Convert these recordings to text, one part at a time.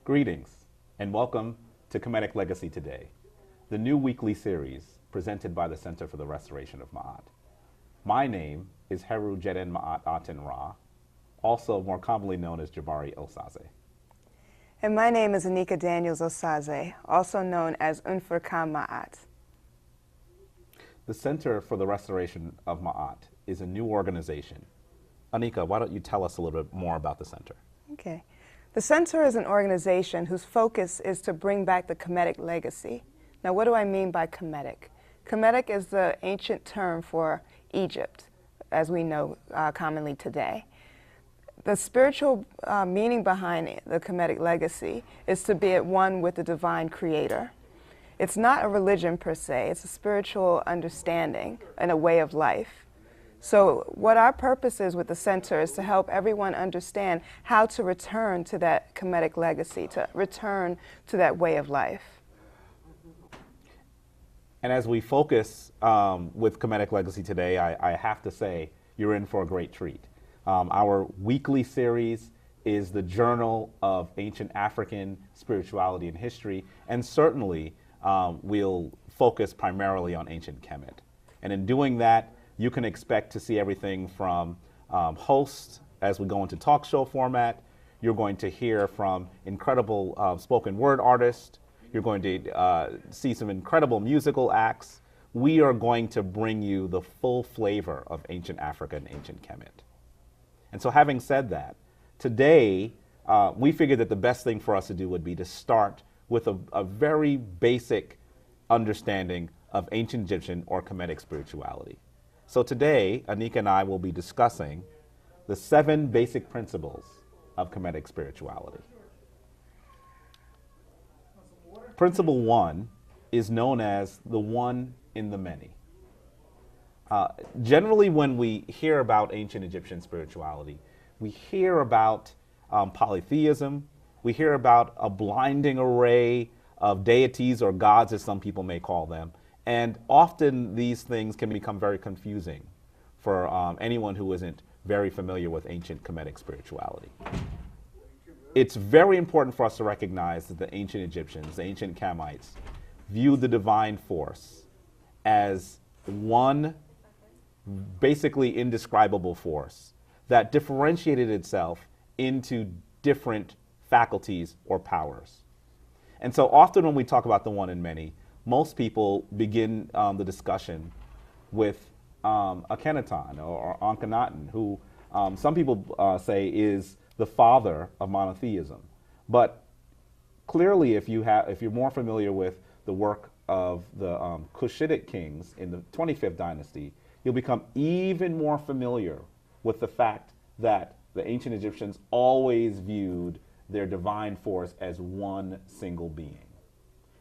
Greetings, and welcome to Kemetic Legacy Today, the new weekly series presented by the Center for the Restoration of Ma'at. My name is Heru Jeden Ma'at Aten Ra, also more commonly known as Jabari Osaze. And my name is Anika Daniels Osaze, also known as Unfurka Ma'at. The Center for the Restoration of Ma'at is a new organization. Anika, why don't you tell us a little bit more about the center? Okay. The Center is an organization whose focus is to bring back the Kemetic legacy. Now, what do I mean by Kemetic? Kemetic is the ancient term for Egypt, as we know commonly today. The spiritual meaning behind the Kemetic legacy is to be at one with the divine creator. It's not a religion per se, it's a spiritual understanding and a way of life. So what our purpose is with the center is to help everyone understand how to return to that Kemetic legacy, to return to that way of life. And as we focus with Kemetic Legacy today, I have to say you're in for a great treat. Our weekly series is the Journal of Ancient African Spirituality and History, and certainly we'll focus primarily on ancient Kemet. And in doing that, you can expect to see everything from hosts as we go into talk show format. You're going to hear from incredible spoken word artists. You're going to see some incredible musical acts. We are going to bring you the full flavor of ancient Africa and ancient Kemet. And so having said that, today we figured that the best thing for us to do would be to start with a very basic understanding of ancient Egyptian or Kemetic spirituality. So today, Anika and I will be discussing the 7 basic principles of Kemetic spirituality. Principle 1 is known as the one in the many. Generally, when we hear about ancient Egyptian spirituality, we hear about polytheism, we hear about a blinding array of deities or gods, as some people may call them. And often these things can become very confusing for anyone who isn't very familiar with ancient Kemetic spirituality. It's very important for us to recognize that the ancient Egyptians, the ancient Kamites, viewed the divine force as one basically indescribable force that differentiated itself into different faculties or powers. And so often when we talk about the one in many, most people begin the discussion with Akhenaten or Akhenaten, who some people say is the father of monotheism. But clearly, if you're more familiar with the work of the Cushitic kings in the 25th dynasty, you'll become even more familiar with the fact that the ancient Egyptians always viewed their divine force as one single being.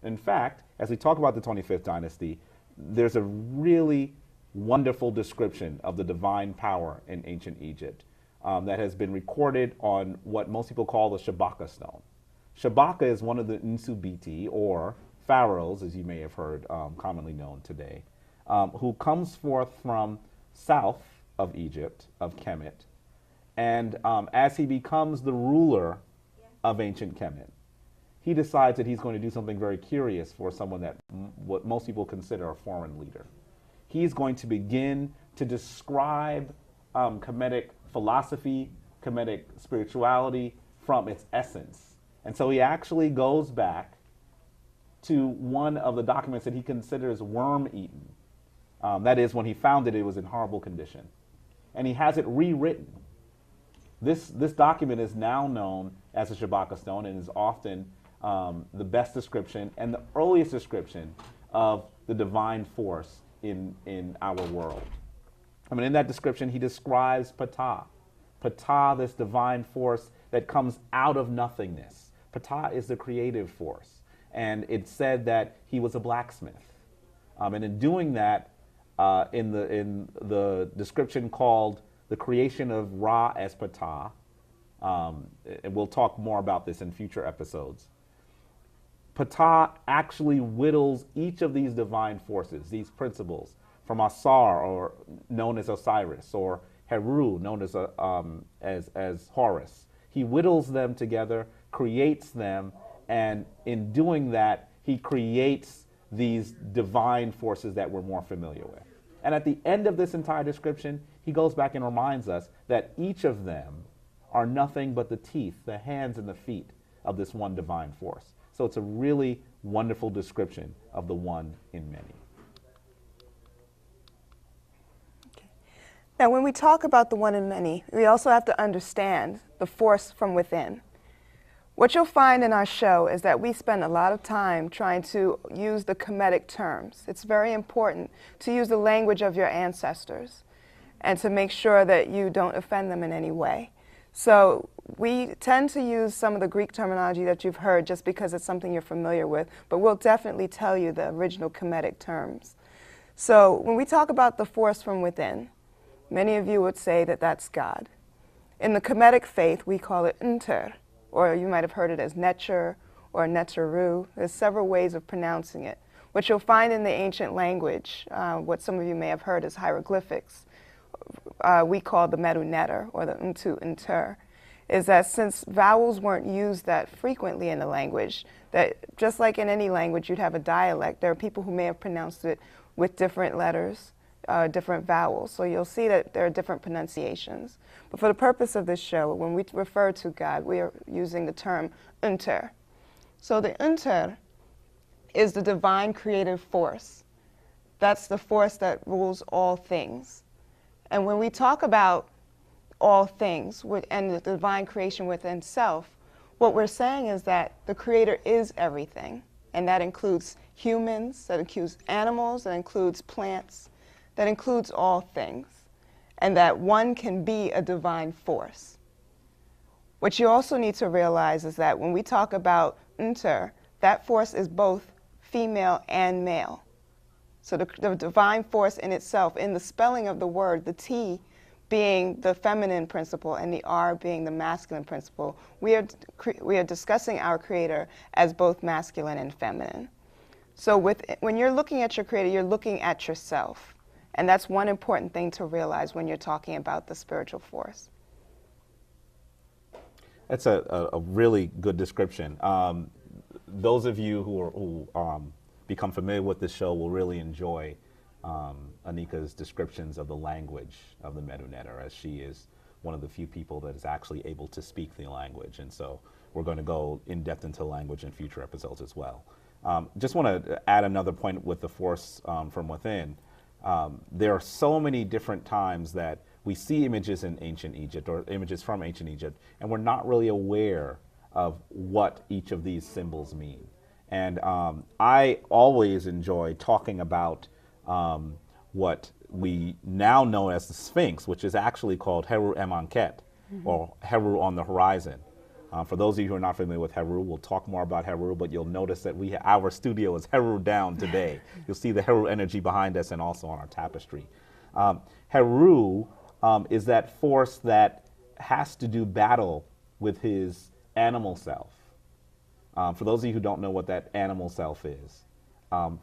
In fact, as we talk about the 25th dynasty, there's a really wonderful description of the divine power in ancient Egypt that has been recorded on what most people call the Shabaka stone. Shabaka is one of the Nsubiti, or pharaohs, as you may have heard commonly known today, who comes forth from south of Egypt, of Kemet, and as he becomes the ruler of ancient Kemet, he decides that he's going to do something very curious for someone that what most people consider a foreign leader. He's going to begin to describe Kemetic philosophy, Kemetic spirituality from its essence. And so he actually goes back to one of the documents that he considers worm-eaten. That is, when he found it was in horrible condition. And he has it rewritten. This document is now known as the Shabaka stone and is often the best description and the earliest description of the divine force in our world. I mean, in that description, he describes Ptah. Ptah, this divine force that comes out of nothingness. Ptah is the creative force. And it's said that he was a blacksmith. And in doing that, in the description called the creation of Ra as Ptah, and we'll talk more about this in future episodes, Ptah actually whittles each of these divine forces, these principles, from Ausar, or known as Osiris, or Heru, known as Horus. He whittles them together, creates them, and in doing that, he creates these divine forces that we're more familiar with. And at the end of this entire description, he goes back and reminds us that each of them are nothing but the teeth, the hands, and the feet of this one divine force. So it's a really wonderful description of the one in many. Okay. Now, when we talk about the one in many, we also have to understand the force from within. What you'll find in our show is that we spend a lot of time trying to use the Kemetic terms. It's very important to use the language of your ancestors and to make sure that you don't offend them in any way. So we tend to use some of the Greek terminology that you've heard just because it's something you're familiar with, but we'll definitely tell you the original Kemetic terms. So when we talk about the force from within, many of you would say that that's God. In the Kemetic faith, we call it Nter, or you might have heard it as Netcher or Netzeru. There's several ways of pronouncing it. What you'll find in the ancient language, what some of you may have heard as hieroglyphics, we call the Meru Netter, or the Ntu Nter, is that since vowels weren't used that frequently in the language, that just like in any language you'd have a dialect, there are people who may have pronounced it with different letters, different vowels. So you'll see that there are different pronunciations. But for the purpose of this show, when we refer to God, we are using the term Unter. So the Unter is the divine creative force. That's the force that rules all things. And when we talk about all things and the divine creation within self, what we're saying is that the Creator is everything. And that includes humans, that includes animals, that includes plants, that includes all things, and that one can be a divine force. What you also need to realize is that when we talk about Nter, that force is both female and male. So the divine force in itself, in the spelling of the word, the T being the feminine principle and the R being the masculine principle, we are discussing our Creator as both masculine and feminine. So when you're looking at your Creator, you're looking at yourself. And that's one important thing to realize when you're talking about the spiritual force. That's a really good description. Those of you who become familiar with this show will really enjoy Anika's descriptions of the language of the Meru Netter, as she is one of the few people that is actually able to speak the language. And so we're going to go in depth into language in future episodes as well. Just want to add another point with the force from within. There are so many different times that we see images in ancient Egypt or images from ancient Egypt, and we're not really aware of what each of these symbols mean. And I always enjoy talking about what we now know as the Sphinx, which is actually called Heru Emanket, or Heru on the horizon. For those of you who are not familiar with Heru, we'll talk more about Heru, but you'll notice that our studio is Heru down today. You'll see the Heru energy behind us and also on our tapestry. Heru is that force that has to do battle with his animal self. For those of you who don't know what that animal self is,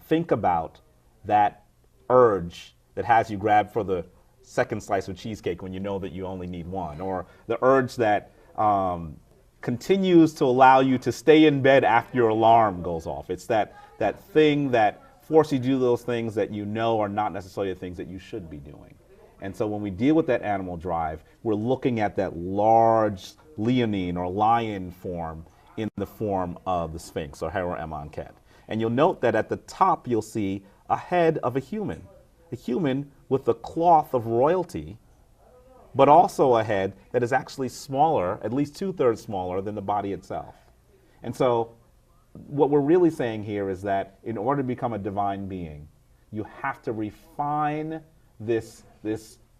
think about that urge that has you grab for the second slice of cheesecake when you know that you only need one, or the urge that continues to allow you to stay in bed after your alarm goes off. It's that thing that forces you to do those things that you know are not necessarily the things that you should be doing. And so when we deal with that animal drive, we're looking at that large leonine or lion form in the form of the Sphinx, or Heru Emanket. And you'll note that at the top you'll see a head of a human with the cloth of royalty, but also a head that is actually smaller, at least 2/3 smaller than the body itself. And so what we're really saying here is that in order to become a divine being, you have to refine this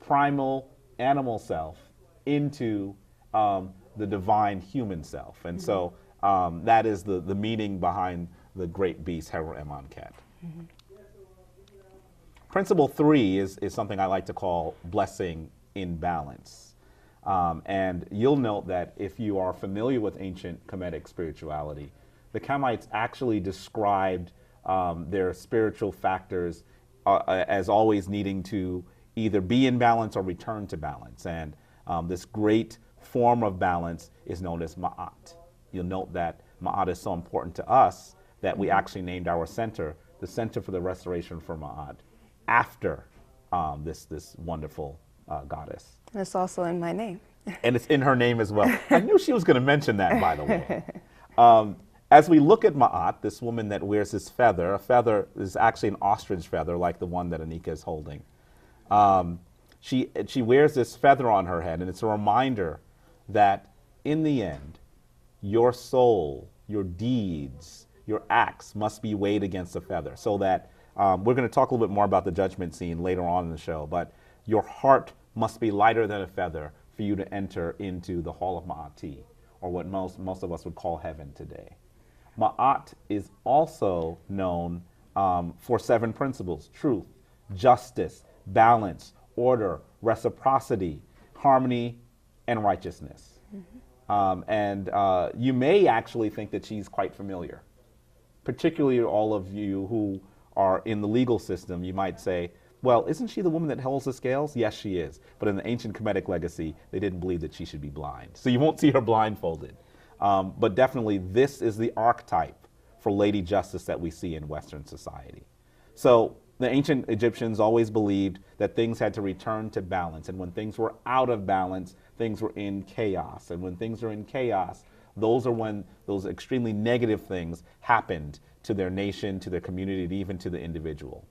primal animal self into the divine human self. And so that is the meaning behind the great beast, Heru Emanket. Principle 3 is something I like to call blessing in balance. And you'll note that if you are familiar with ancient Kemetic spirituality, the Kemites actually described their spiritual factors as always needing to either be in balance or return to balance. And this great form of balance is known as Ma'at. you'll note that Ma'at is so important to us that we actually named our center the Center for the Restoration for Ma'at after this wonderful goddess. And it's also in my name. And it's in her name as well. I knew she was going to mention that, by the way. As we look at Ma'at, this woman that wears this feather, a feather is actually an ostrich feather like the one that Anika is holding. She wears this feather on her head, and it's a reminder that in the end, your soul, your deeds, your acts must be weighed against the feather. So that we're going to talk a little bit more about the judgment scene later on in the show, but your heart must be lighter than a feather for you to enter into the Hall of Ma'ati, or what most of us would call heaven today. Ma'at is also known for 7 principles: truth, justice, balance, order, reciprocity, harmony, and righteousness. You may actually think that she's quite familiar. Particularly all of you who are in the legal system, you might say, well, isn't she the woman that holds the scales? Yes, she is. But in the ancient Kemetic legacy, they didn't believe that she should be blind. So you won't see her blindfolded. But definitely this is the archetype for Lady Justice that we see in Western society. So the ancient Egyptians always believed that things had to return to balance. And when things were out of balance, things were in chaos. And when things are in chaos, those are when those extremely negative things happened to their nation, to their community, and even to the individual.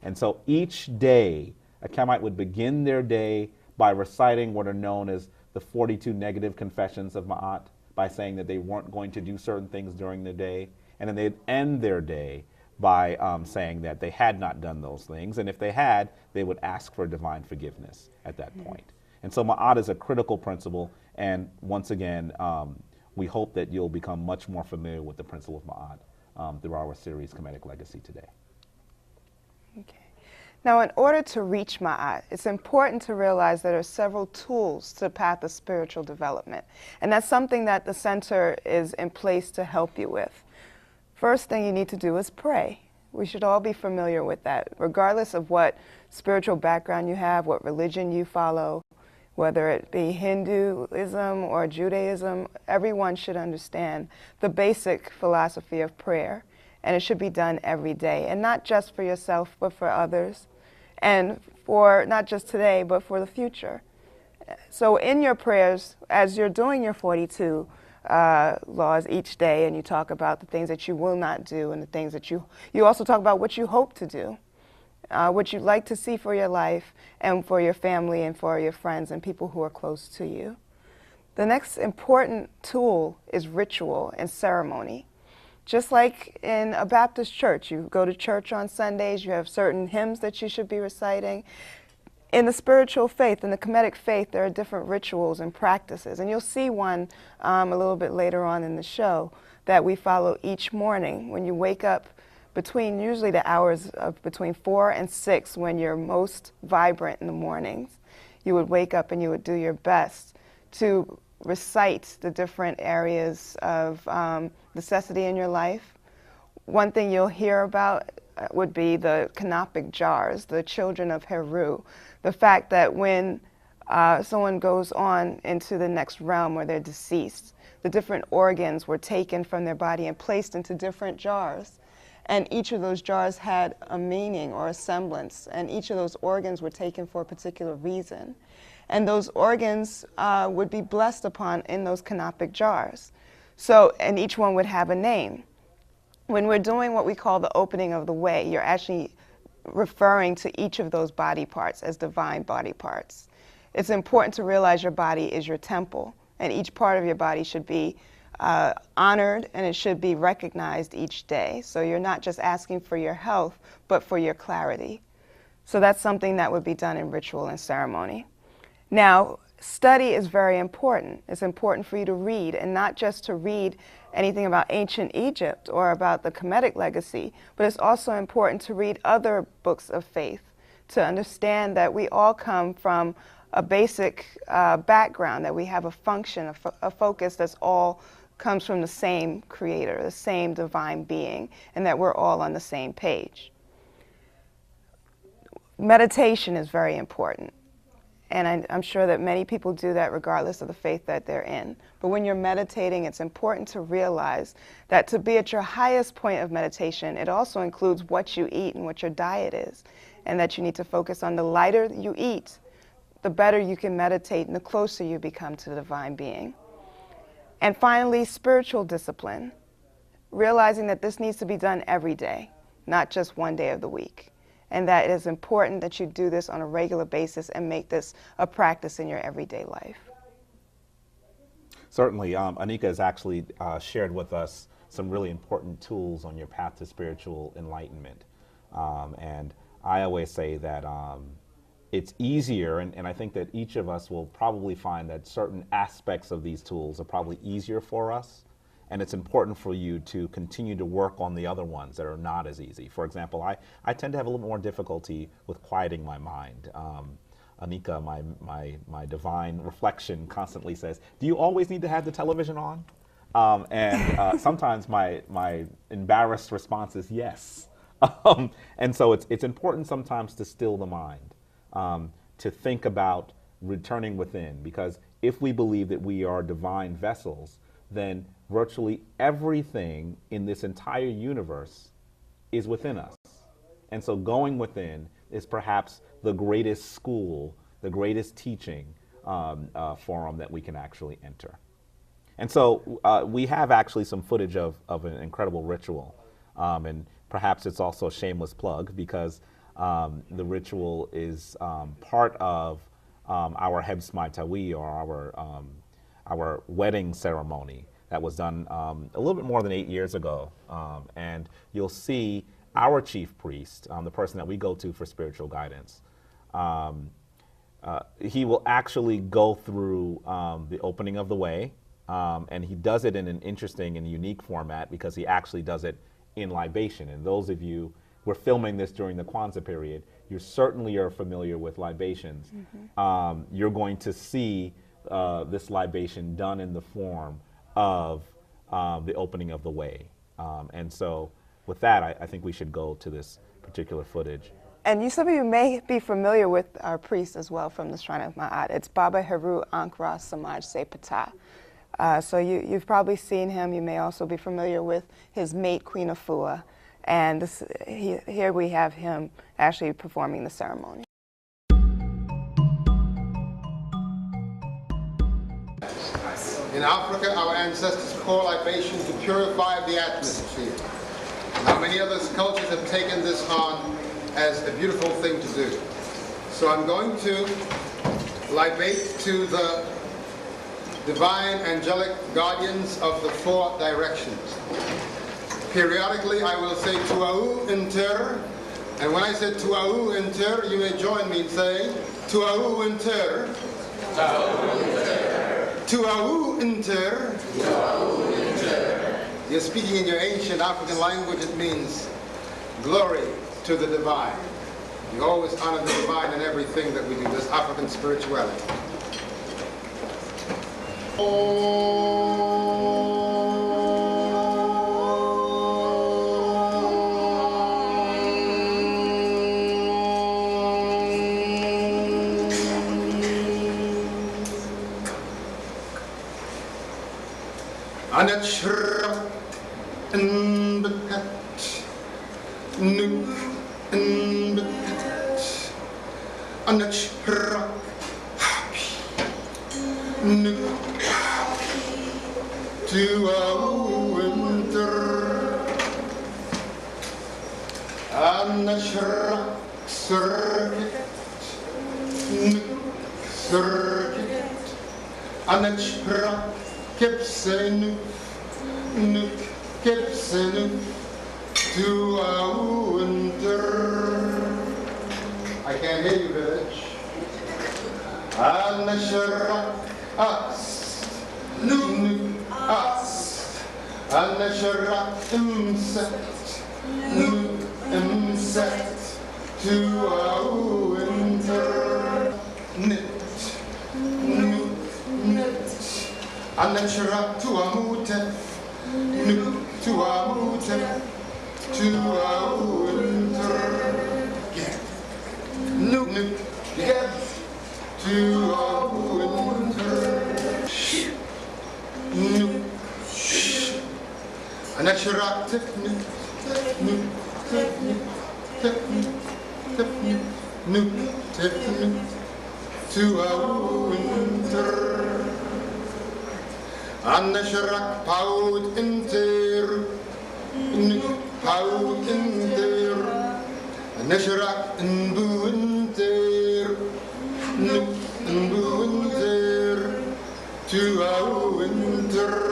And so each day, a Kemite would begin their day by reciting what are known as the 42 negative confessions of Ma'at, by saying that they weren't going to do certain things during the day. And then they'd end their day by saying that they had not done those things. And if they had, they would ask for divine forgiveness at that point. And so Ma'at is a critical principle. And once again, we hope that you'll become much more familiar with the principle of Ma'at through our series, Kemetic Legacy, today. Okay. Now, in order to reach Ma'at, it's important to realize there are several tools to the path of spiritual development. And that's something that the center is in place to help you with. First thing you need to do is pray. We should all be familiar with that, regardless of what spiritual background you have, what religion you follow, whether it be Hinduism or Judaism. Everyone should understand the basic philosophy of prayer. And it should be done every day, and not just for yourself, but for others, and for not just today, but for the future. So in your prayers, as you're doing your 42 laws each day, and you talk about the things that you will not do, and the things that you also talk about what you hope to do, what you'd like to see for your life, and for your family, and for your friends, and people who are close to you. The next important tool is ritual and ceremony. Just like in a Baptist church, you go to church on Sundays, you have certain hymns that you should be reciting. In the spiritual faith, in the Kemetic faith, there are different rituals and practices. And you'll see one a little bit later on in the show that we follow each morning. When you wake up between usually the hours of between 4 and 6, when you're most vibrant in the mornings, you would wake up and you would do your best to recite the different areas of necessity in your life. One thing you'll hear about would be the canopic jars, the children of Heru. The fact that when someone goes on into the next realm where they're deceased, the different organs were taken from their body and placed into different jars. And each of those jars had a meaning or a semblance, and each of those organs were taken for a particular reason. And those organs would be blessed upon in those canopic jars. So, and each one would have a name. When we're doing what we call the opening of the way, you're actually referring to each of those body parts as divine body parts. It's important to realize your body is your temple, and each part of your body should be honored, and it should be recognized each day. So you're not just asking for your health, but for your clarity. So that's something that would be done in ritual and ceremony. Now, study is very important. It's important for you to read, and not just to read anything about ancient Egypt or about the Kemetic legacy, but it's also important to read other books of faith to understand that we all come from a basic background, that we have a function, a focus that's all comes from the same creator, the same divine being, and that we're all on the same page. Meditation is very important. And I'm sure that many people do that regardless of the faith that they're in. But when you're meditating, it's important to realize that to be at your highest point of meditation, it also includes what you eat and what your diet is. And that you need to focus on the lighter you eat, the better you can meditate and the closer you become to the divine being. And finally, spiritual discipline. Realizing that this needs to be done every day, not just one day of the week. And that it is important that you do this on a regular basis and make this a practice in your everyday life. Certainly, Anika has actually shared with us some really important tools on your path to spiritual enlightenment. And I always say that it's easier, and I think that each of us will probably find that certain aspects of these tools are probably easier for us. And it's important for you to continue to work on the other ones that are not as easy. For example, I tend to have a little more difficulty with quieting my mind. Anika, my divine reflection, constantly says, "Do you always need to have the television on?" Sometimes my embarrassed response is yes. And so it's important sometimes to still the mind, to think about returning within, because if we believe that we are divine vessels, then virtually everything in this entire universe is within us. And so going within is perhaps the greatest school, the greatest teaching forum that we can actually enter. And so we have actually some footage of an incredible ritual. And perhaps it's also a shameless plug, because the ritual is part of our Hebs Tawi, or our wedding ceremony that was done a little bit more than 8 years ago. And you'll see our chief priest, the person that we go to for spiritual guidance, he will actually go through the opening of the way, and he does it in an interesting and unique format because he actually does it in libation. And those of you, we're filming this during the Kwanzaa period, you certainly are familiar with libations. Mm-hmm. You're going to see this libation done in the form of the opening of the way. And so with that, I think we should go to this particular footage. And some of you may be familiar with our priest as well from the Shrine of Ma'at. It's Baba Heru Ankra Samaj Se Pata. So you've probably seen him. You may also be familiar with his mate, Queen Afua. And here we have him actually performing the ceremony. In Africa, our ancestors pour libation to purify the atmosphere. Now, many other cultures have taken this on as a beautiful thing to do. So I'm going to libate to the divine angelic guardians of the four directions. Periodically, I will say Tuau Inter, and when I say Tuau Inter, you may join me in saying Tuau Inter. Tuau Inter. You're speaking in your ancient African language. It means glory to the divine. You always honor the divine in everything that we do. This African spirituality. Anachra and bekat nuk and bekat anachra happy nuk to our winter anachra circuit nuk circuit anachra Kipsenu, nuk, kipsenu, to our winter. I can't hear you, village. Anashara, us, nuk, us. Anashara, insect, nuk, insect, to our winter. Knit, nuk, knit. Anachara to Amute, Nuk to Amute, to our winter. Nuk, Nuk, get to a winter. Nook, and a shirak tip, nook, nook, tip, nook, tip, nook, tip, nook, tip, nook, to a winter. And a shirak pout in there, nook, pout in there, and a shirak in boo in there, nook, and boo in there, to a winter.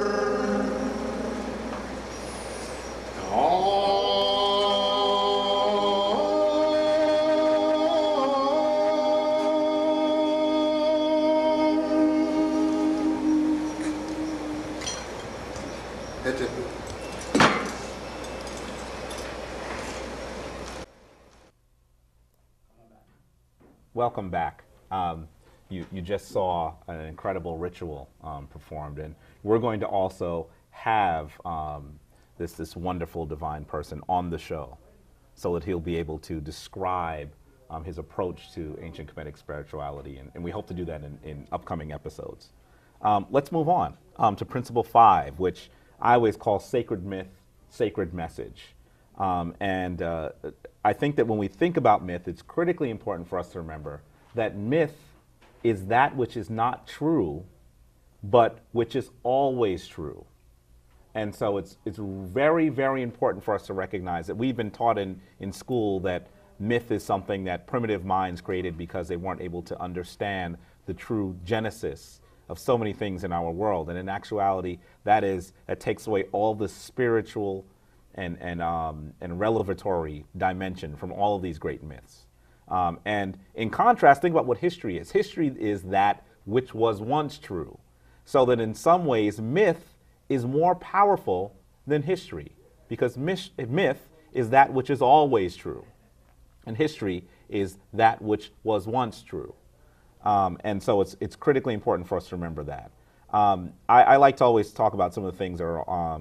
Welcome back. You just saw an incredible ritual performed, and we're going to also have this wonderful divine person on the show so that he'll be able to describe his approach to ancient Kemetic spirituality, and we hope to do that in upcoming episodes. Let's move on to Principle 5, which I always call sacred myth, sacred message. I think that when we think about myth, it's critically important for us to remember that myth is that which is not true, but which is always true. And so it's very, very important for us to recognize that we've been taught in school that myth is something that primitive minds created because they weren't able to understand the true genesis of so many things in our world. And in actuality, that takes away all the spiritual and revelatory dimension from all of these great myths. And in contrast, think about what history is. History is that which was once true. So that in some ways, myth is more powerful than history, because myth is that which is always true, and history is that which was once true. And so it's critically important for us to remember that. I like to always talk about some of the things that are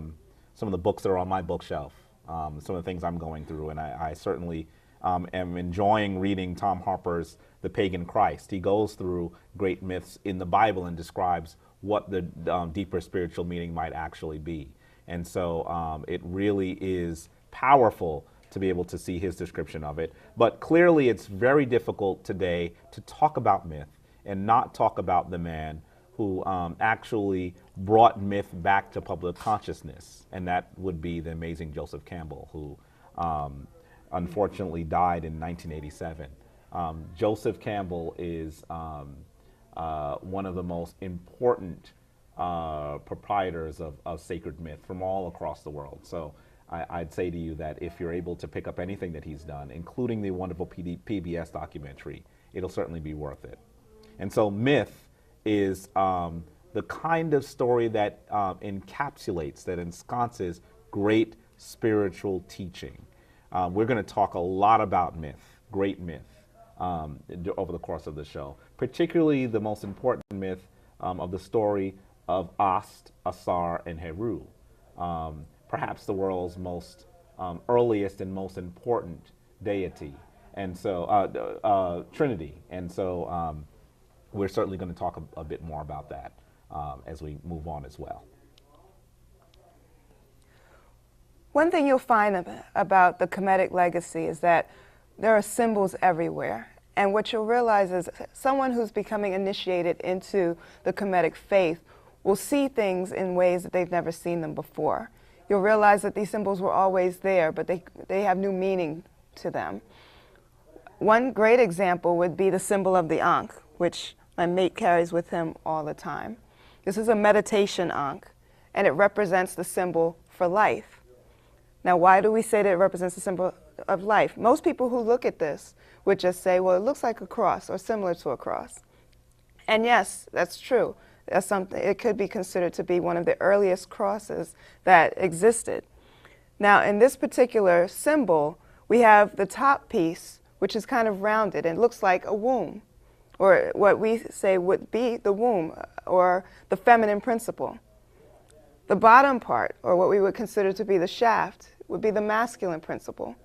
some of the books that are on my bookshelf, some of the things I'm going through, and I certainly am enjoying reading Tom Harper's The Pagan Christ. He goes through great myths in the Bible and describes what the deeper spiritual meaning might actually be. And so it really is powerful to be able to see his description of it. But clearly it's very difficult today to talk about myth and not talk about the man who actually brought myth back to public consciousness, and that would be the amazing Joseph Campbell, who unfortunately died in 1987. Joseph Campbell is one of the most important proprietors of sacred myth from all across the world. So I'd say to you that if you're able to pick up anything that he's done, including the wonderful PBS documentary, it'll certainly be worth it. And so myth is the kind of story that encapsulates, that ensconces great spiritual teaching. We're going to talk a lot about myth, great myth, over the course of the show, particularly the most important myth of the story of Ast, Ausar, and Heru, perhaps the world's most earliest and most important deity, and so Trinity. And so we're certainly going to talk a bit more about that as we move on as well. One thing you'll find about the Kemetic legacy is that there are symbols everywhere. And what you'll realize is someone who's becoming initiated into the Kemetic faith will see things in ways that they've never seen them before. You'll realize that these symbols were always there, but they have new meaning to them. One great example would be the symbol of the Ankh, which my mate carries with him all the time. This is a meditation Ankh, and it represents the symbol for life. Now, why do we say that it represents the symbol of life? Most people who look at this would just say, well, it looks like a cross or similar to a cross. And yes, that's true. That's something, it could be considered to be one of the earliest crosses that existed. Now, in this particular symbol, we have the top piece, which is kind of rounded and looks like a womb, or what we say would be the womb, or the feminine principle. The bottom part, or what we would consider to be the shaft, would be the masculine principle.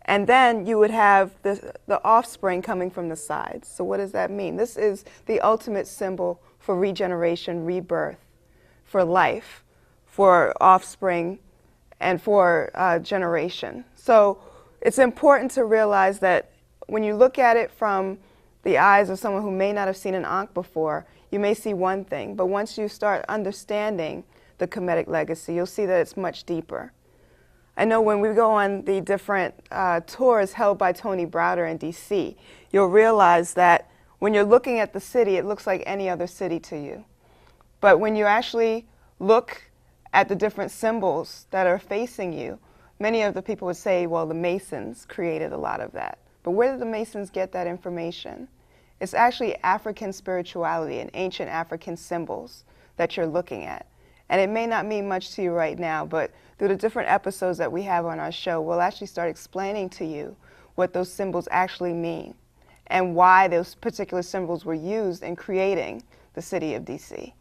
And then you would have the offspring coming from the sides. So what does that mean? This is the ultimate symbol for regeneration, rebirth, for life, for offspring, and for generation. So it's important to realize that when you look at it from the eyes of someone who may not have seen an Ankh before, you may see one thing. But once you start understanding the Kemetic legacy, you'll see that it's much deeper. I know when we go on the different tours held by Tony Browder in DC, you'll realize that when you're looking at the city, it looks like any other city to you. But when you actually look at the different symbols that are facing you, many of the people would say, well, the Masons created a lot of that. But where did the Masons get that information? It's actually African spirituality and ancient African symbols that you're looking at. And it may not mean much to you right now, but through the different episodes that we have on our show, we'll actually start explaining to you what those symbols actually mean and why those particular symbols were used in creating the city of DC.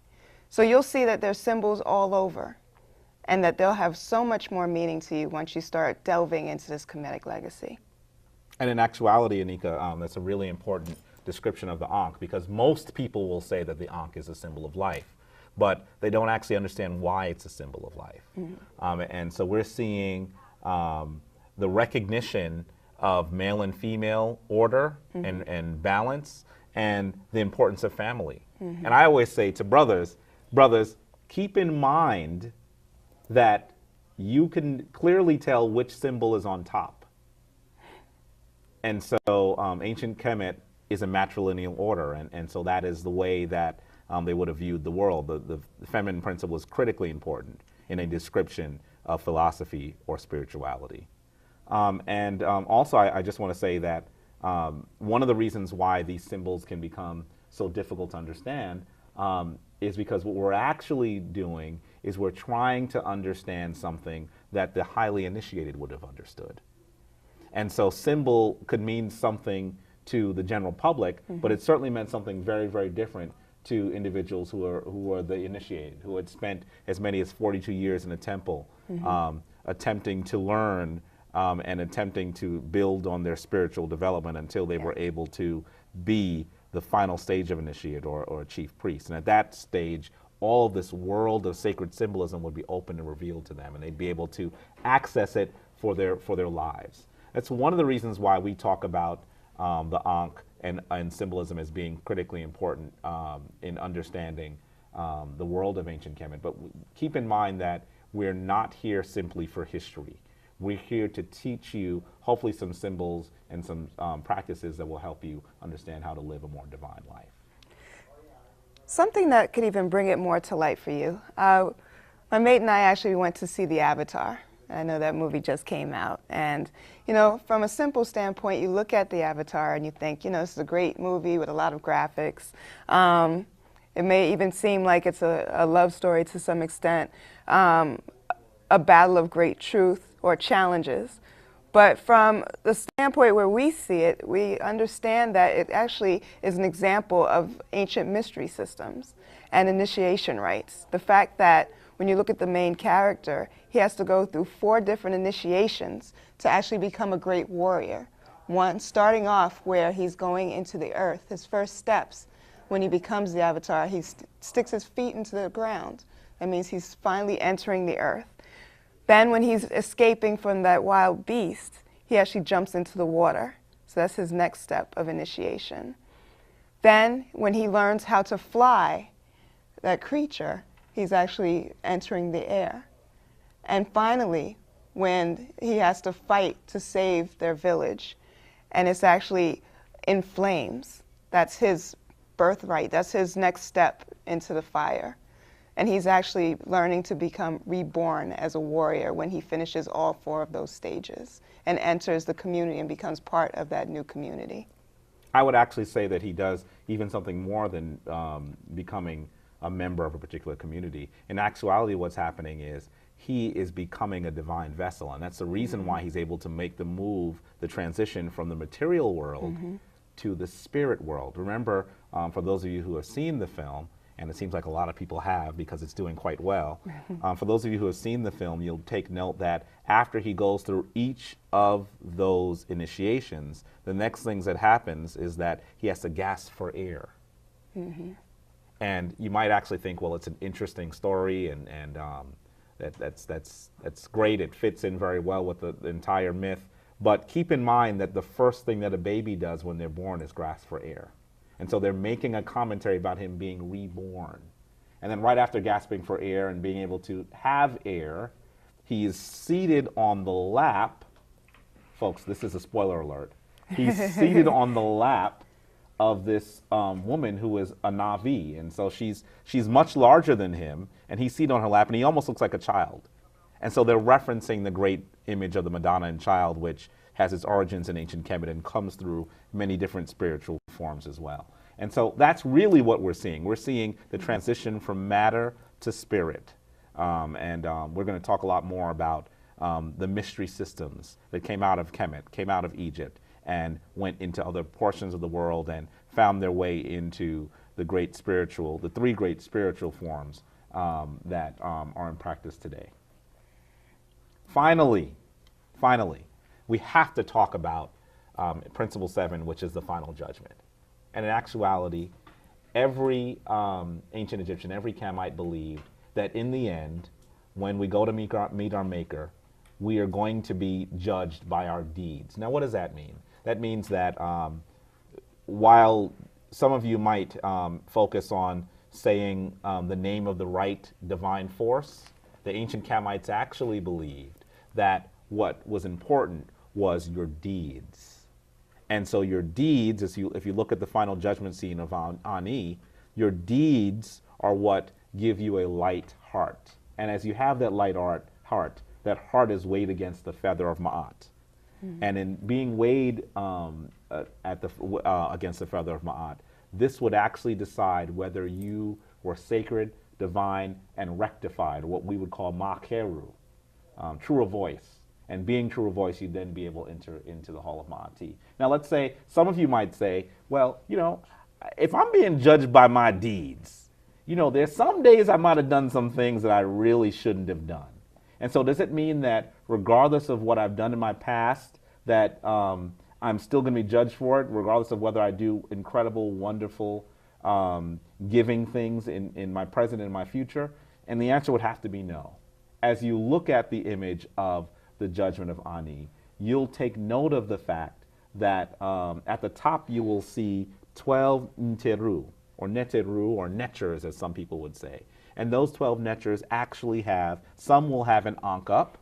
So you'll see that there's symbols all over and that they'll have so much more meaning to you once you start delving into this Kemetic legacy. And in actuality, Anika, that's a really important description of the Ankh, because most people will say that the Ankh is a symbol of life, but they don't actually understand why it's a symbol of life. Mm-hmm. And so we're seeing the recognition of male and female order, mm-hmm. and balance, and the importance of family. Mm-hmm. And I always say to brothers, keep in mind that you can clearly tell which symbol is on top. And so ancient Kemet is a matrilineal order, and so that is the way that they would have viewed the world. The feminine principle is critically important in a description of philosophy or spirituality. Also, I just want to say that one of the reasons why these symbols can become so difficult to understand is because what we're actually doing is we're trying to understand something that the highly initiated would have understood. And so symbol could mean something to the general public, mm-hmm. but it certainly meant something very, very different to individuals who are the initiated, who had spent as many as 42 years in a temple, mm-hmm. Attempting to learn and attempting to build on their spiritual development until they were able to be the final stage of initiate or a chief priest. And at that stage, all of this world of sacred symbolism would be open and revealed to them, and they'd be able to access it for their lives. That's one of the reasons why we talk about the Ankh and symbolism as being critically important in understanding the world of ancient Kemet. But keep in mind that we're not here simply for history. We're here to teach you, hopefully, some symbols and some practices that will help you understand how to live a more divine life. Something that could even bring it more to light for you. My mate and I actually went to see the Avatar. I know that movie just came out. And, you know, from a simple standpoint, you look at the Avatar and you think, you know, this is a great movie with a lot of graphics. It may even seem like it's a love story to some extent, a battle of great truth or challenges. But from the standpoint where we see it, we understand that it actually is an example of ancient mystery systems and initiation rites. The fact that when you look at the main character, he has to go through 4 different initiations to actually become a great warrior. One, starting off where he's going into the earth. His first steps when he becomes the Avatar, he sticks his feet into the ground. That means he's finally entering the earth. Then when he's escaping from that wild beast, he actually jumps into the water. So that's his next step of initiation. Then when he learns how to fly that creature, he's actually entering the air. And finally, when he has to fight to save their village, and it's actually in flames, that's his birthright, that's his next step into the fire. And he's actually learning to become reborn as a warrior when he finishes all 4 of those stages and enters the community and becomes part of that new community. I would actually say that he does even something more than becoming a member of a particular community. In actuality, what's happening is he is becoming a divine vessel, and that's the reason mm-hmm. why he's able to make the move, the transition from the material world mm-hmm. to the spirit world. Remember, for those of you who have seen the film, and it seems like a lot of people have because it's doing quite well. For those of you who have seen the film, you'll take note that after he goes through each of those initiations, the next things that happens is that he has to gasp for air. And you might actually think, well, it's an interesting story, and that's great. It fits in very well with the entire myth. But keep in mind that the first thing that a baby does when they're born is gasp for air. And so they're making a commentary about him being reborn. And then right after gasping for air and being able to have air, he is seated on the lap. Folks, this is a spoiler alert. He's seated on the lap of this woman who is a Navi. And so she's much larger than him, and he's seated on her lap, and he almost looks like a child. And so they're referencing the great image of the Madonna and Child, which has its origins in ancient Kemetic and comes through many different spiritual forms as well. And so that's really what we're seeing. We're seeing the transition from matter to spirit. We're going to talk a lot more about the mystery systems that came out of Kemet, came out of Egypt, and went into other portions of the world and found their way into the three great spiritual forms that are in practice today. Finally, we have to talk about Principle 7, which is the final judgment. And in actuality, every ancient Egyptian, every Kamite believed that in the end, when we go to meet our Maker, we are going to be judged by our deeds. Now, what does that mean? That means that while some of you might focus on saying the name of the right divine force, the ancient Kamites actually believed that what was important was your deeds. And so your deeds, if you look at the final judgment scene of Ani, your deeds are what give you a light heart. And as you have that light heart, that heart is weighed against the feather of Ma'at. And in being weighed against the feather of Ma'at, this would actually decide whether you were sacred, divine, and rectified, what we would call Ma'keru, true of voice. And being true of voice, you'd then be able to enter into the Hall of Ma'ati. Now, let's say, some of you might say, well, if I'm being judged by my deeds, there's some days I might have done some things that I really shouldn't have done. And so does it mean that regardless of what I've done in my past, that I'm still going to be judged for it, regardless of whether I do incredible, wonderful, giving things in my present and my future? And the answer would have to be no. As you look at the image of the judgment of Ani, you'll take note of the fact that at the top you will see 12 Neteru, or netchers, as some people would say. And those 12 netchers actually some will have an ankh up,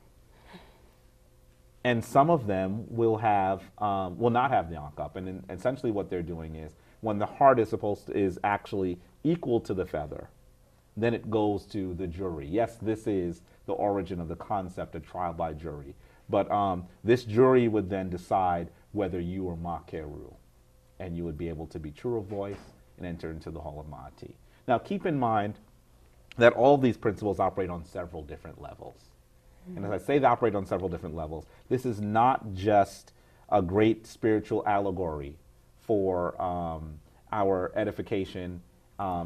and some of them will not have the ankh up. And essentially what they're doing is, when the heart is actually equal to the feather, then it goes to the jury. Yes, this is the origin of the concept of trial by jury. But this jury would then decide whether you were Ma'keru, and you would be able to be true of voice and enter into the Hall of Ma'ati. Now, keep in mind that all of these principles operate on several different levels. And as I say they operate on several different levels, this is not just a great spiritual allegory for our edification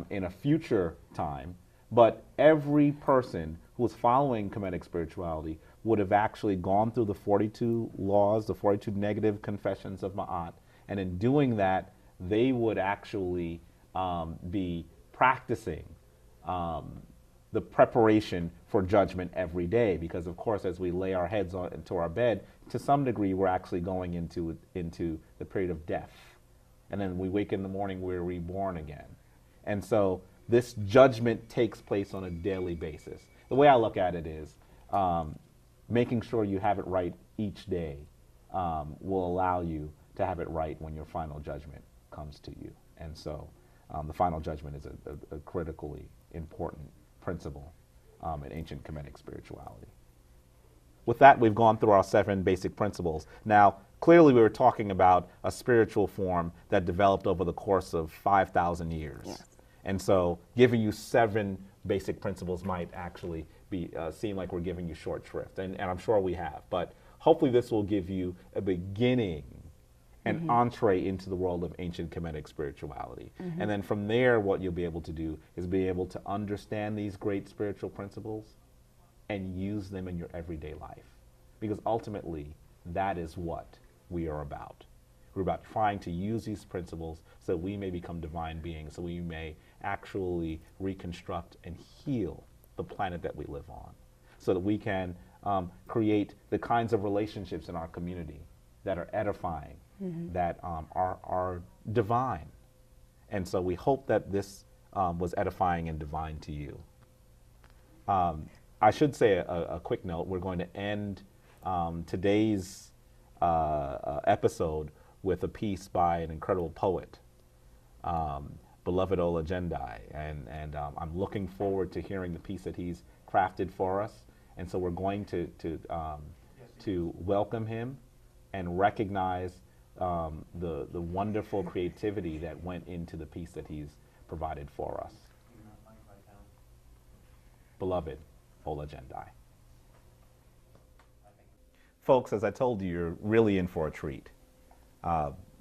in a future time, but every person who is following Kemetic spirituality would have actually gone through the 42 laws, the 42 negative confessions of Ma'at, and in doing that, they would actually be practicing the preparation for judgment every day, because of course, as we lay our heads into our bed, to some degree, we're actually going into the period of death. And then we wake in the morning, we're reborn again. And so this judgment takes place on a daily basis. The way I look at it is making sure you have it right each day will allow you to have it right when your final judgment comes to you. And so the final judgment is a critically important principle in ancient Kemetic spirituality. With that, we've gone through our 7 basic principles. Now, clearly we were talking about a spiritual form that developed over the course of 5,000 years. Yes. And so giving you 7 basic principles might actually seem like we're giving you short shrift, and I'm sure we have. But hopefully this will give you a beginning an entree into the world of ancient Kemetic spirituality. And then from there, what you'll be able to do is be able to understand these great spiritual principles and use them in your everyday life. Because ultimately, that is what we are about. We're about trying to use these principles so that we may become divine beings, so we may actually reconstruct and heal the planet that we live on, so that we can create the kinds of relationships in our community that are edifying, that are divine. And so we hope that this was edifying and divine to you. I should say a quick note. We're going to end today's episode with a piece by an incredible poet, beloved Ola Jendai. And I'm looking forward to hearing the piece that he's crafted for us. And so we're going to welcome him and recognize the wonderful creativity that went into the piece that he's provided for us. Beloved Ola Jendai. Folks, as I told you, you're really in for a treat.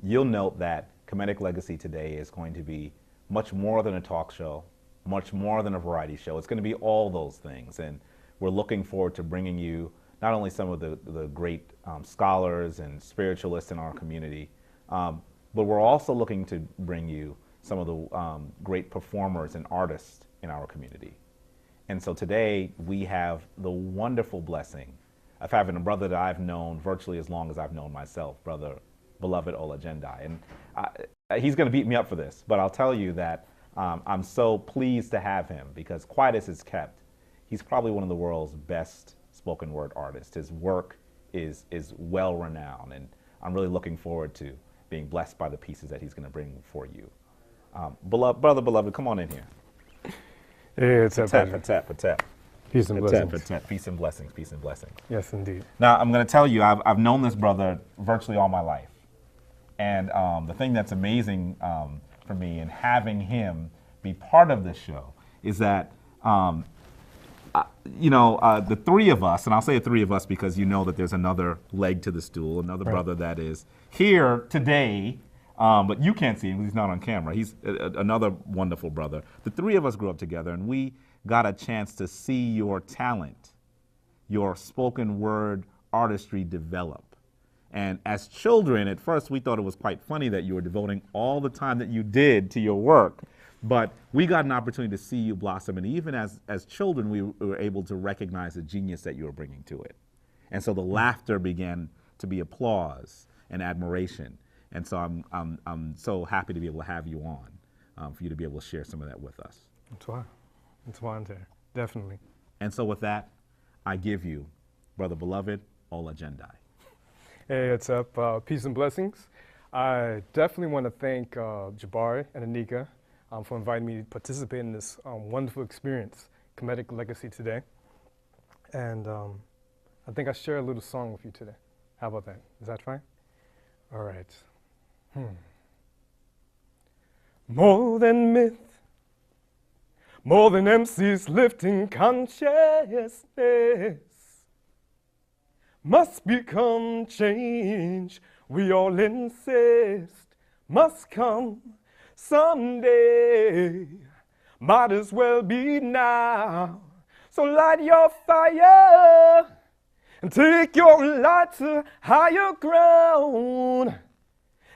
You'll note that Kemetic Legacy today is going to be much more than a talk show, much more than a variety show. It's going to be all those things. And we're looking forward to bringing you not only some of the great scholars and spiritualists in our community, but we're also looking to bring you some of the great performers and artists in our community. And so today we have the wonderful blessing of having a brother that I've known virtually as long as I've known myself, brother beloved Ola Jendai. And he's going to beat me up for this, but I'll tell you that I'm so pleased to have him because quiet as it's kept, he's probably one of the world's best spoken word artists. His work is well renowned, and I'm really looking forward to being blessed by the pieces that he's going to bring for you. Brother beloved, come on in here. Hey, it's a pleasure. Patep. Peace and blessings. Peace and blessings. Peace and blessings. Yes, indeed. Now, I'm going to tell you, I've known this brother virtually all my life. And the thing that's amazing for me in having him be part of this show is that, the three of us, and I'll say the three of us because you know that there's another leg to the stool, another brother that is here today, but you can't see him because he's not on camera. He's another wonderful brother. The three of us grew up together, and we got a chance to see your talent, your spoken word artistry develop. And as children, at first, we thought it was quite funny that you were devoting all the time that you did to your work. But we got an opportunity to see you blossom. And even as children, we were able to recognize the genius that you were bringing to it. And so the laughter began to be applause and admiration. And so I'm so happy to be able to have you on, for you to be able to share some of that with us. It's one there, definitely. And so with that, I give you, brother beloved, Ola Jendai. Hey, what's up? Peace and blessings. I definitely want to thank Jabari and Anika for inviting me to participate in this wonderful experience, Kemetic Legacy today. And I think I share a little song with you today. How about that? Is that fine? All right. More than myth, more than MCs lifting consciousness, must become change. We all insist must come someday. Might as well be now. So light your fire and take your light to higher ground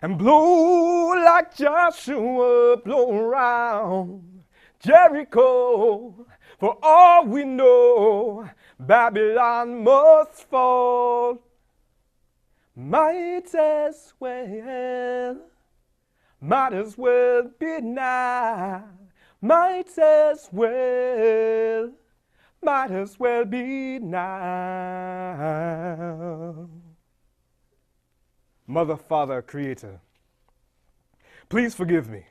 and blow like Joshua, blow around Jericho. For all we know, Babylon must fall. Might as well be now. Might as well be now. Mother, Father, Creator, please forgive me,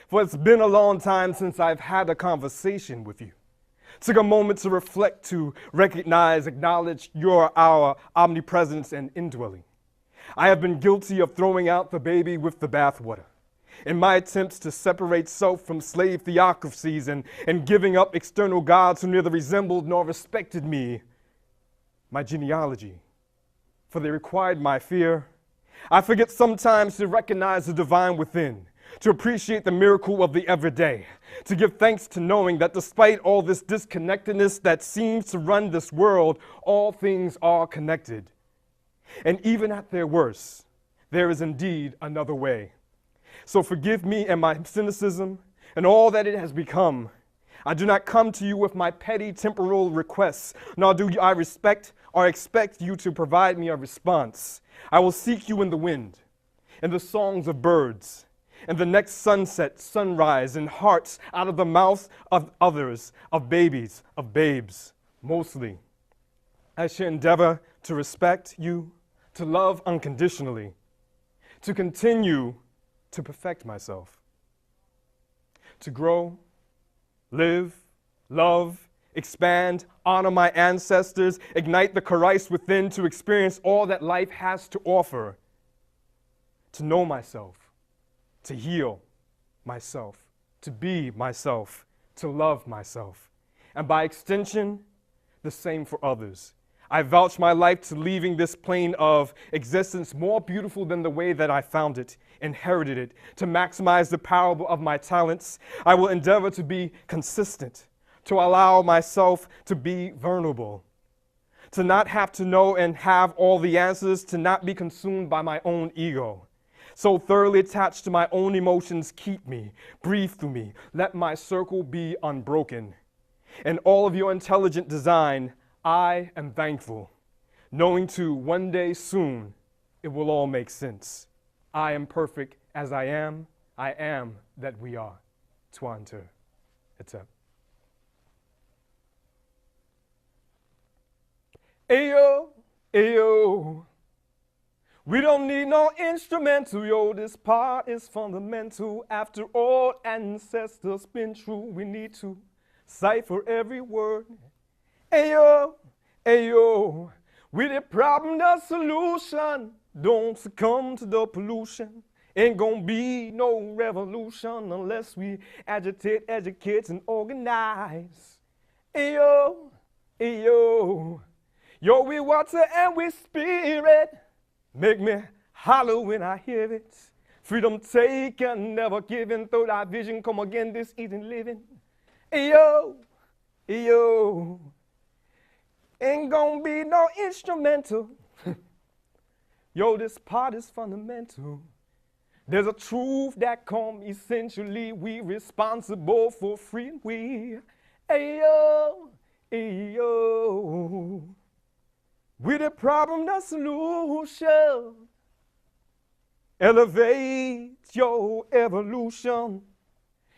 for it's been a long time since I've had a conversation with you. Took a moment to reflect, to recognize, acknowledge our omnipresence and indwelling. I have been guilty of throwing out the baby with the bathwater in my attempts to separate self from slave theocracies and giving up external gods who neither resembled nor respected me, my genealogy, for they required my fear I forget sometimes to recognize the divine within, to appreciate the miracle of the everyday, to give thanks to knowing that despite all this disconnectedness that seems to run this world, all things are connected. And even at their worst, there is indeed another way. So forgive me and my cynicism and all that it has become. I do not come to you with my petty temporal requests, nor do I respect or expect you to provide me a response. I will seek you in the wind, in the songs of birds, in the next sunset, sunrise, in hearts out of the mouths of others, of babies, of babes, mostly. I shall endeavor to respect you, to love unconditionally, to continue to perfect myself, to grow, live, love, expand, honor my ancestors, ignite the Christ within to experience all that life has to offer, to know myself, to heal myself, to be myself, to love myself, and by extension, the same for others. I vouch my life to leaving this plane of existence more beautiful than the way that I found it, inherited it, to maximize the power of my talents. I will endeavor to be consistent, to allow myself to be vulnerable, to not have to know and have all the answers, to not be consumed by my own ego. So thoroughly attached to my own emotions, keep me, breathe through me, let my circle be unbroken. In all of your intelligent design, I am thankful, knowing too one day soon it will all make sense. I am perfect as I am that we are. Twante. Etc. Ayo, ayo. We don't need no instrumental, yo, this part is fundamental. After all ancestors been through, we need to cipher every word. Ayo, ayo, with the problem, the solution. Don't succumb to the pollution. Ain't gonna be no revolution unless we agitate, educate, and organize. Ayo, ayo, yo, we water and we spirit. Make me holler when I hear it. Freedom taken, never given. Though thy vision come again, this easy living. Ayo, ayo. Ain't gonna be no instrumental. Yo, this part is fundamental. There's a truth that come essentially. We responsible for free and we. Ayo, ayo. With the problem, the solution. Elevate your evolution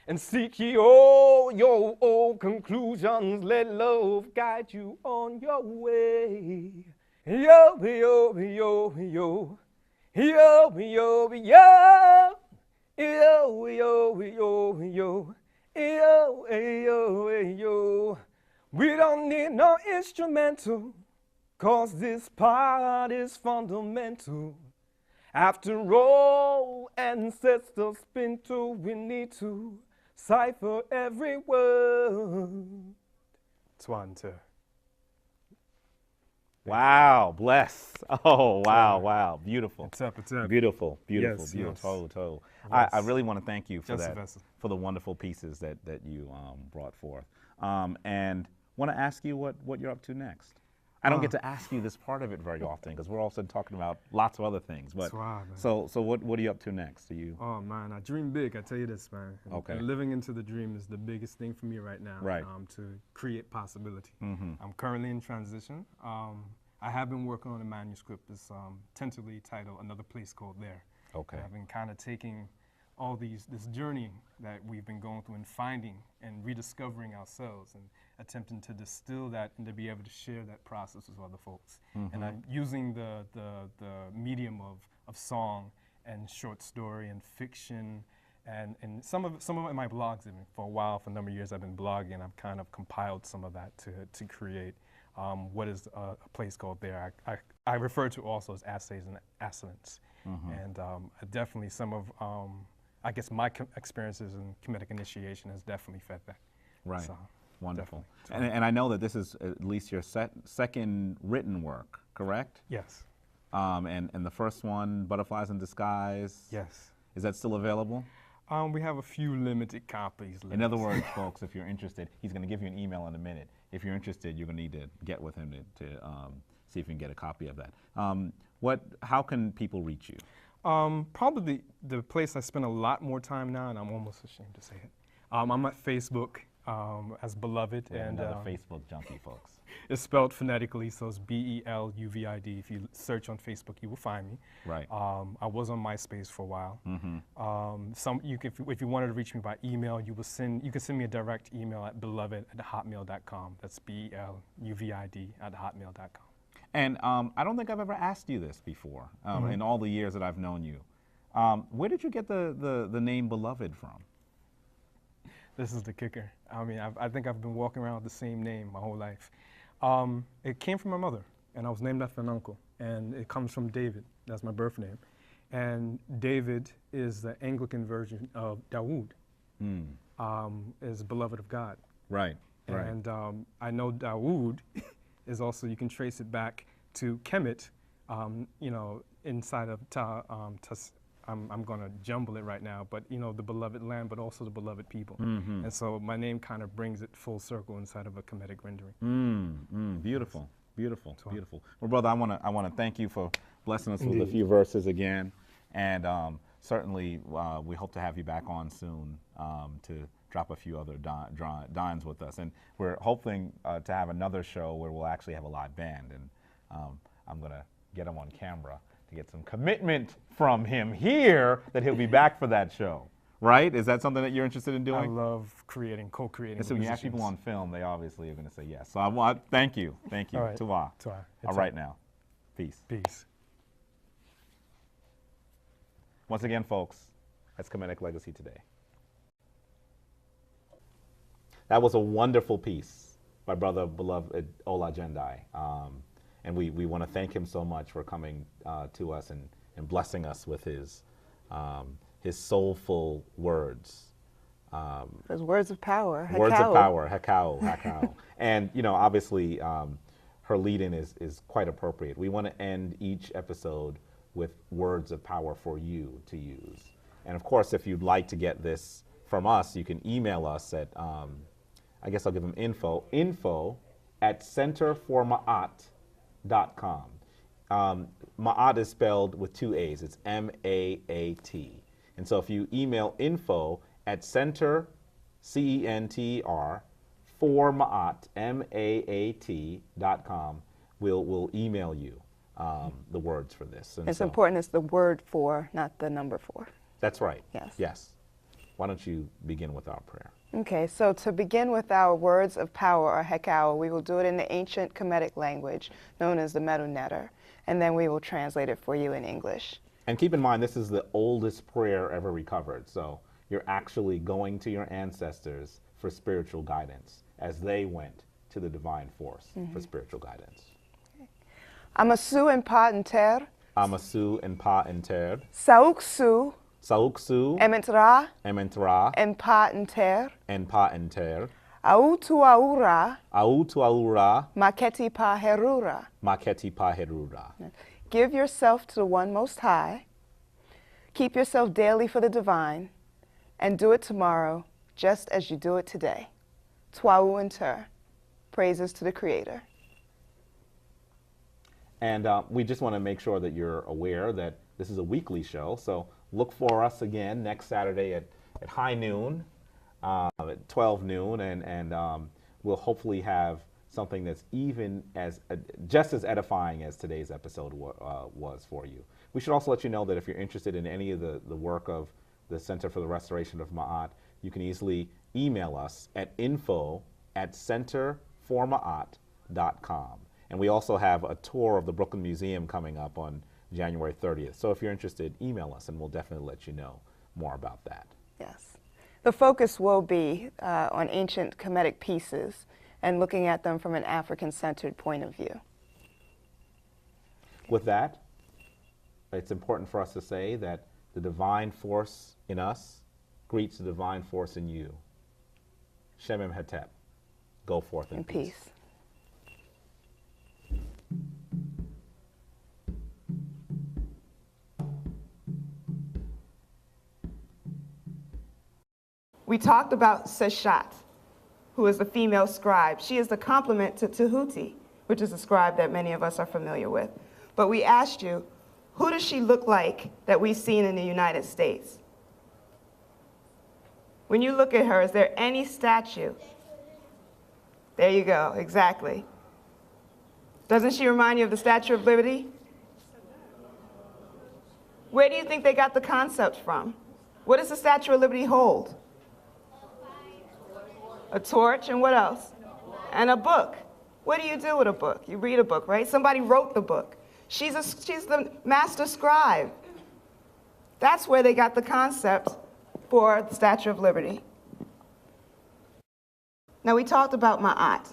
and seek your own conclusions. Let love guide you on your way. Yo, yo, yo, yo. Yo, yo, yo. Yo, yo, yo, yo. Yo, yo, yo. We don't need no instrumental. 'Cause this part is fundamental. After all ancestors been through, we need to cipher every word. Twante. Wow, bless. Oh, wow, wow. Beautiful. It's up. Beautiful, beautiful, Yes, beautiful. yes. Total. Yes. I really want to thank you for Just a that, vessel. for the wonderful pieces that you brought forth. And want to ask you what you're up to next. I don't get to ask you this part of it very often because we're also talking about lots of other things. But That's right, man. so what are you up to next? Do you? Oh man, I dream big. I tell you this, man. Okay. And living into the dream is the biggest thing for me right now. Right. To create possibility. Mm-hmm. I'm currently in transition. I have been working on a manuscript that's tentatively titled "Another Place Called There." Okay. And I've been kind of taking all this journey that we've been going through and finding and rediscovering ourselves and attempting to distill that and to be able to share that process with other folks. Mm-hmm. And I'm using the medium of song and short story and fiction and some of it in my blogs. For a while, for a number of years, I've been blogging. I've kind of compiled some of that to create what is a place called There. I refer to also as essays and assonance. Mm-hmm. And definitely some of I guess my experiences in Kemetic initiation has definitely fed that. Right. So, wonderful. And I know that this is at least your second written work, correct? Yes. And the first one, Butterflies in Disguise. Yes. Is that still available? We have a few limited copies left. In other words, folks, if you're interested, he's going to give you an email in a minute. If you're interested, you're going to need to get with him to see if you can get a copy of that. How can people reach you? Probably the place I spend a lot more time now, and I'm almost ashamed to say it. I'm at Facebook as Beloved. Yeah, and another Facebook junkie, folks. It's spelled phonetically, so it's Beluvid. If you search on Facebook, you will find me. Right. I was on MySpace for a while. Mm-hmm. If you wanted to reach me by email, you can send me a direct email at beloved@hotmail.com. That's BELUVID@hotmail.com. And I don't think I've ever asked you this before in all the years that I've known you. Where did you get the name Beloved from? This is the kicker. I mean, I think I've been walking around with the same name my whole life. It came from my mother, and I was named after an uncle, and it comes from David. That's my birth name. And David is the Anglican version of Dawood, is beloved of God. Right, right. And I know Dawood is also, you can trace it back to Kemet, inside of I'm going to jumble it right now, but the beloved land, but also the beloved people. Mm-hmm. And so my name kind of brings it full circle inside of a Kemetic rendering. Beautiful, beautiful, beautiful. Well, brother, I want to thank you for blessing us with a few verses again, and certainly we hope to have you back on soon to drop a few other dines with us. And we're hoping to have another show where we'll actually have a live band, and I'm going to get him on camera to get some commitment from him here that he'll be back for that show, right? Is that something that you're interested in doing? I love co-creating. And so when you ask people on film, they obviously are going to say yes. So I want thank you. All right. Tuwa. All right now. Peace. Peace. Once again, folks, that's Kemetic Legacy Today. That was a wonderful piece by brother beloved Ola Jendai. And we want to thank him so much for coming to us and blessing us with his soulful words. Those words of power. Words of power, hakao. And obviously, her lead-in is quite appropriate. We want to end each episode with words of power for you to use. And of course, if you'd like to get this from us, you can email us at, I guess I'll give them info@centerformaat.com. Ma'at is spelled with two A's. It's M-A-A-T. And so if you email info@center, C-E-N-T-R, for Ma'at, M-A-A-T.com, we'll email you the words for this. And it's important it's the word for, not the number for. That's right. Yes. Yes. Why don't you begin with our prayer? Okay, so to begin with our words of power, or hekau, we will do it in the ancient Kemetic language known as the Medu Neter, and then we will translate it for you in English. And keep in mind, this is the oldest prayer ever recovered, so you're actually going to your ancestors for spiritual guidance as they went to the divine force for spiritual guidance. Okay. Amasu en pa enter. Amasu en pa enter. Sauksu. Sauksu. Ementra. Ementra. En pa enter. En pa enter. Autu aura. Autu aura. Maketi pa herura. Maketi pa herura. Give yourself to the One Most High. Keep yourself daily for the divine, and do it tomorrow just as you do it today. Twau inter. Praises to the Creator. And we just want to make sure that you're aware that this is a weekly show, so look for us again next Saturday at high noon, at 12 noon, and we'll hopefully have something that's even as just as edifying as today's episode was for you. We should also let you know that if you're interested in any of the work of the Center for the Restoration of Ma'at, you can easily email us at info@centerformaat.com. And we also have a tour of the Brooklyn Museum coming up on January 30th. So if you're interested, email us and we'll definitely let you know more about that. Yes. The focus will be on ancient Kemetic pieces and looking at them from an African-centered point of view. With that, it's important for us to say that the divine force in us greets the divine force in you. Shemem Hetep. Go forth in peace. Peace. We talked about Seshat, who is the female scribe. She is the complement to Tahuti, which is a scribe that many of us are familiar with. But we asked you, who does she look like that we've seen in the United States? When you look at her, is there any statue? There you go, exactly. Doesn't she remind you of the Statue of Liberty? Where do you think they got the concept from? What does the Statue of Liberty hold? A torch, and what else? And a book. What do you do with a book? You read a book, right? Somebody wrote the book. She's the master scribe. That's where they got the concept for the Statue of Liberty. Now, we talked about Ma'at.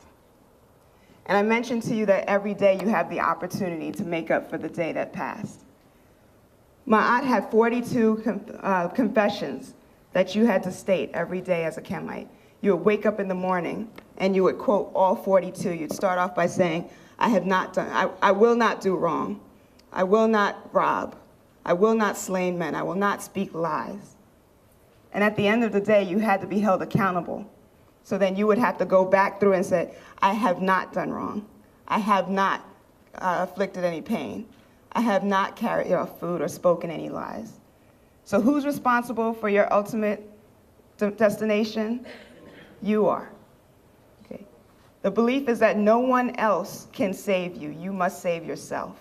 And I mentioned to you that every day you have the opportunity to make up for the day that passed. Ma'at had 42 confessions that you had to state every day as a Kemite. You would wake up in the morning and you would quote all 42. You'd start off by saying, I will not do wrong. I will not rob. I will not slay men. I will not speak lies. And at the end of the day, you had to be held accountable. So then you would have to go back through and say, I have not done wrong. I have not afflicted any pain. I have not carried food or spoken any lies. So who's responsible for your ultimate destination? You are. Okay. The belief is that no one else can save you. You must save yourself.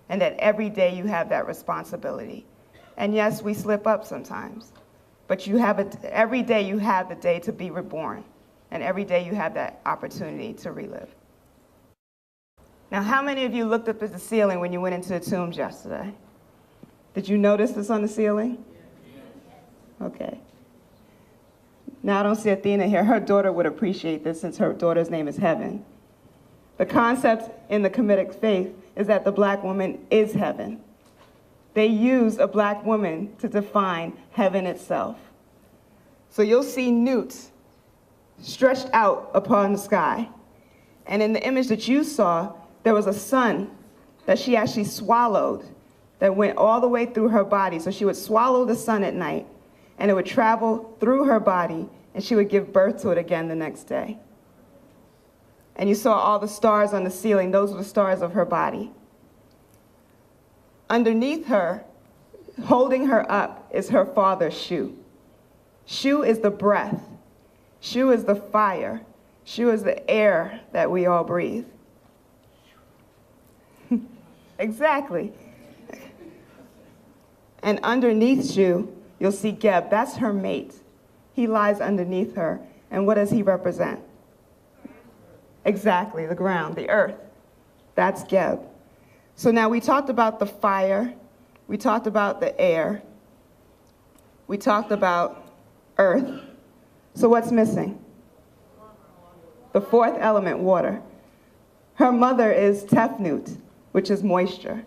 And that every day you have that responsibility. And yes, we slip up sometimes. But every day you have the day to be reborn. And every day you have that opportunity to relive. Now, how many of you looked up at the ceiling when you went into the tombs yesterday? Did you notice this on the ceiling? Okay. Now, I don't see Athena here. Her daughter would appreciate this since her daughter's name is Heaven. The concept in the Kemetic faith is that the black woman is heaven. They use a black woman to define heaven itself. So you'll see Newt stretched out upon the sky. And in the image that you saw, there was a sun that she actually swallowed that went all the way through her body. So she would swallow the sun at night, and it would travel through her body, and she would give birth to it again the next day. And you saw all the stars on the ceiling. Those were the stars of her body. Underneath her, holding her up, is her father, Shu. Shu is the breath. Shu is the fire. Shu is the air that we all breathe. Exactly. And underneath Shu, you'll see Geb. That's her mate. He lies underneath her. And what does he represent? Exactly, the ground, the earth. That's Geb. So now we talked about the fire. We talked about the air. We talked about earth. So what's missing? The fourth element, water. Her mother is Tefnut, which is moisture.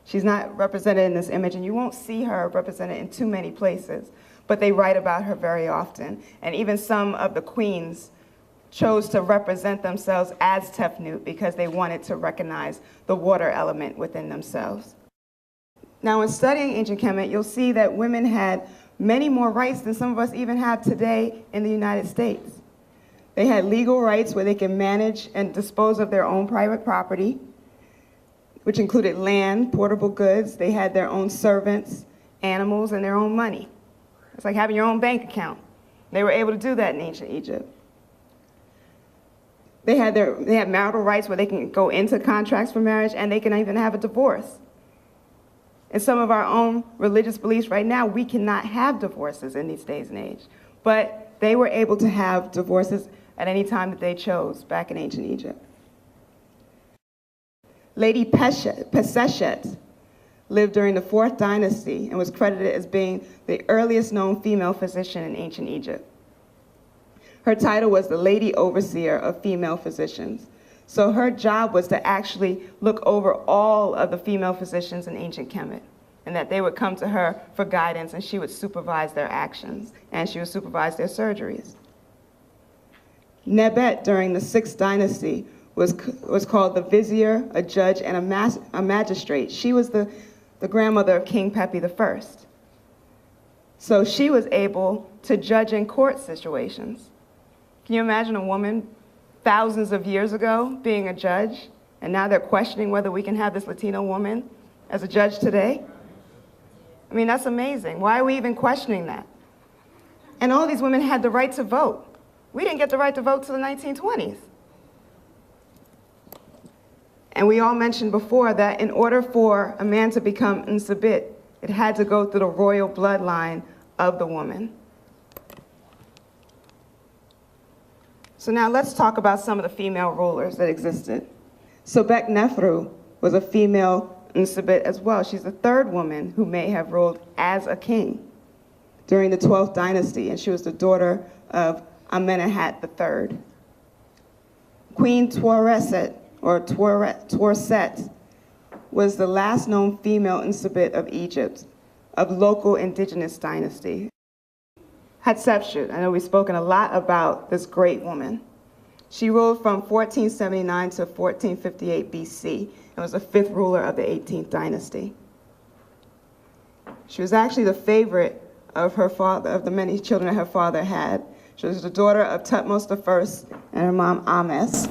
She's not represented in this image, and you won't see her represented in too many places, but they write about her very often. And even some of the queens chose to represent themselves as Tefnut because they wanted to recognize the water element within themselves. Now, in studying ancient Kemet, you'll see that women had many more rights than some of us even have today in the United States. They had legal rights where they can manage and dispose of their own private property, which included land, portable goods. They had their own servants, animals, and their own money. It's like having your own bank account. They were able to do that in ancient Egypt. They had marital rights where they can go into contracts for marriage, and they can even have a divorce. In some of our own religious beliefs right now, we cannot have divorces in these days and age. But they were able to have divorces at any time that they chose back in ancient Egypt. Lady Peseshet lived during the 4th dynasty and was credited as being the earliest known female physician in ancient Egypt. Her title was the Lady Overseer of Female Physicians. So her job was to actually look over all of the female physicians in ancient Kemet, and that they would come to her for guidance, and she would supervise their actions, and she would supervise their surgeries. Nebet, during the 6th dynasty, was called the vizier, a judge, and a magistrate. She was the grandmother of King Pepi I. So she was able to judge in court situations. Can you imagine a woman thousands of years ago being a judge, and now they're questioning whether we can have this Latino woman as a judge today? I mean, that's amazing. Why are we even questioning that? And all these women had the right to vote. We didn't get the right to vote till the 1920s. And we all mentioned before that in order for a man to become Nsabit, it had to go through the royal bloodline of the woman. So now let's talk about some of the female rulers that existed. Sobek Nefru was a female Nsabit as well. She's the third woman who may have ruled as a king during the 12th dynasty, and she was the daughter of Amenemhat III. Queen Tuareset, or Tuarset, was the last known female Nsabit of Egypt, of local indigenous dynasty. Hatshepsut, I know we've spoken a lot about this great woman. She ruled from 1479 to 1458 BC and was the fifth ruler of the 18th dynasty. She was actually the favorite of her father, of the many children that her father had. She was the daughter of Thutmose I and her mom Ames.